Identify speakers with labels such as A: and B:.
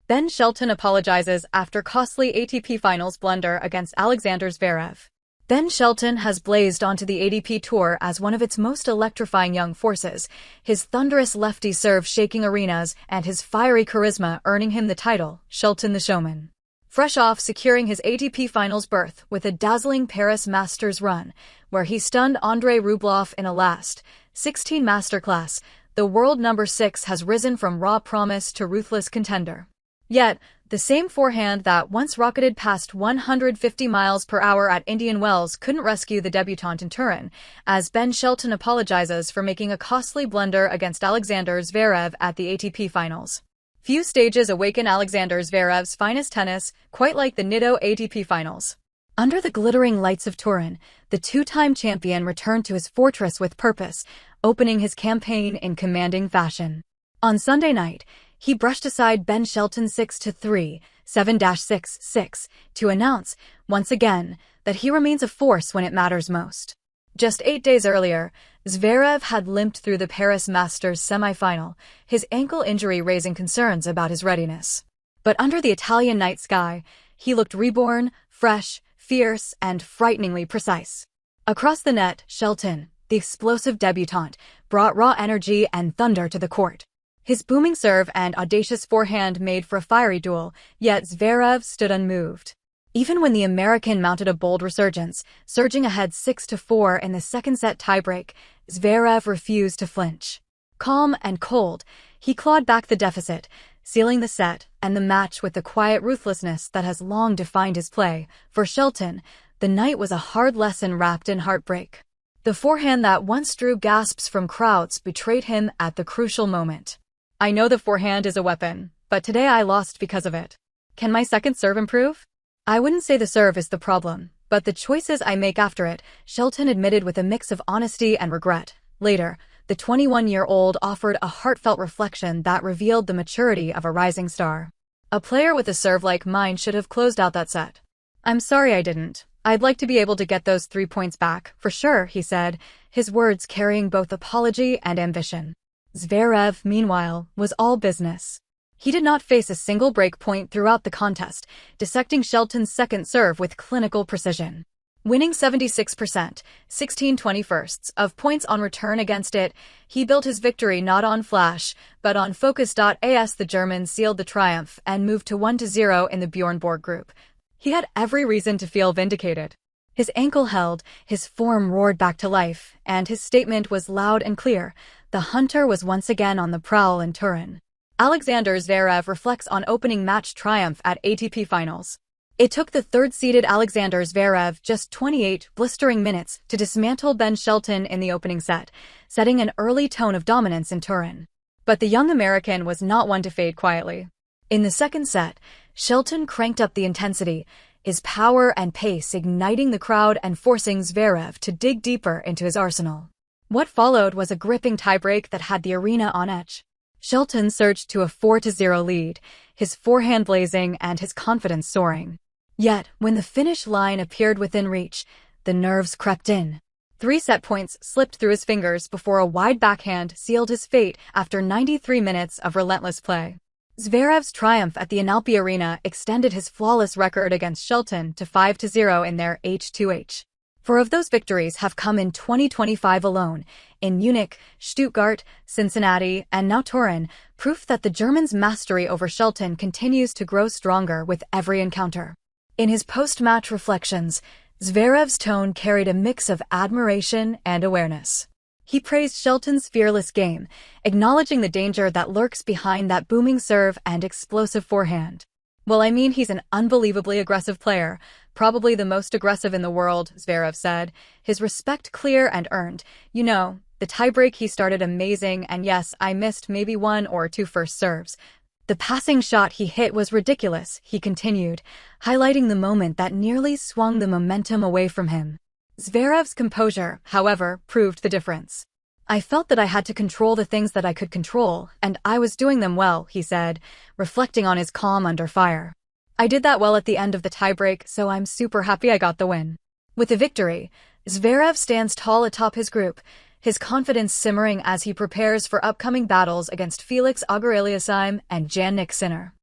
A: Ben Shelton apologizes after costly ATP Finals blunder against Alexander Zverev. Ben Shelton has blazed onto the ATP Tour as one of its most electrifying young forces, his thunderous lefty serve shaking arenas and his fiery charisma earning him the title, Shelton the Showman. Fresh off securing his ATP Finals berth with a dazzling Paris Masters run, where he stunned Andrei Rublev in a last 16 masterclass, the world number 6 has risen from raw promise to ruthless contender. Yet, the same forehand that once rocketed past 150 miles per hour at Indian Wells couldn't rescue the debutante in Turin, as Ben Shelton apologizes for making a costly blunder against Alexander Zverev at the ATP Finals. Few stages awaken Alexander Zverev's finest tennis, quite like the Nitto ATP Finals. Under the glittering lights of Turin, the two-time champion returned to his fortress with purpose, opening his campaign in commanding fashion. On Sunday night, he brushed aside Ben Shelton's 6-3, 7-6-6, to announce, once again, that he remains a force when it matters most. Just 8 days earlier, Zverev had limped through the Paris Masters semi-final, his ankle injury raising concerns about his readiness. But under the Italian night sky, he looked reborn, fresh, fierce, and frighteningly precise. Across the net, Shelton, the explosive debutante, brought raw energy and thunder to the court. His booming serve and audacious forehand made for a fiery duel, yet Zverev stood unmoved. Even when the American mounted a bold resurgence, surging ahead 6-4 in the second-set tiebreak, Zverev refused to flinch. Calm and cold, he clawed back the deficit, sealing the set and the match with the quiet ruthlessness that has long defined his play. For Shelton, the night was a hard lesson wrapped in heartbreak. The forehand that once drew gasps from crowds betrayed him at the crucial moment. "I know the forehand is a weapon, but today I lost because of it. Can my second serve improve?" "I wouldn't say the serve is the problem, but the choices I make after it," Shelton admitted with a mix of honesty and regret. Later, the 21-year-old offered a heartfelt reflection that revealed the maturity of a rising star. "A player with a serve like mine should have closed out that set. I'm sorry I didn't. I'd like to be able to get those 3 points back, for sure," he said, his words carrying both apology and ambition. Zverev, meanwhile, was all business. He did not face a single break point throughout the contest, dissecting Shelton's second serve with clinical precision. Winning 76%, 16/21 of points on return against it, he built his victory not on flash, but on focus. As the German sealed the triumph and moved to 1-0 in the Bjorn Borg group. He had every reason to feel vindicated. His ankle held, his form roared back to life, and his statement was loud and clear. The hunter was once again on the prowl in Turin. Alexander Zverev reflects on opening match triumph at ATP Finals. "It took the third-seeded Alexander Zverev just 28 blistering minutes to dismantle Ben Shelton in the opening set, setting an early tone of dominance in Turin. But the young American was not one to fade quietly. In the second set, Shelton cranked up the intensity, his power and pace igniting the crowd and forcing Zverev to dig deeper into his arsenal. What followed was a gripping tiebreak that had the arena on edge. Shelton surged to a 4-0 lead, his forehand blazing and his confidence soaring. Yet, when the finish line appeared within reach, the nerves crept in. 3 set points slipped through his fingers before a wide backhand sealed his fate after 93 minutes of relentless play. Zverev's triumph at the Inalpi Arena extended his flawless record against Shelton to 5-0 in their H2H. 4 of those victories have come in 2025 alone, in Munich, Stuttgart, Cincinnati, and now Turin, proof that the German's mastery over Shelton continues to grow stronger with every encounter. In his post-match reflections, Zverev's tone carried a mix of admiration and awareness. He praised Shelton's fearless game, acknowledging the danger that lurks behind that booming serve and explosive forehand. "Well, I mean, he's an unbelievably aggressive player, probably the most aggressive in the world," Zverev said, his respect clear and earned. "You know, the tiebreak he started amazing, and yes, I missed maybe 1 or 2 first serves. The passing shot he hit was ridiculous," he continued, highlighting the moment that nearly swung the momentum away from him. Zverev's composure, however, proved the difference. "I felt that I had to control the things that I could control, and I was doing them well," he said, reflecting on his calm under fire. "I did that well at the end of the tiebreak, so I'm super happy I got the win." With the victory, Zverev stands tall atop his group, his confidence simmering as he prepares for upcoming battles against Felix Auger-Aliassime and Jannik Sinner.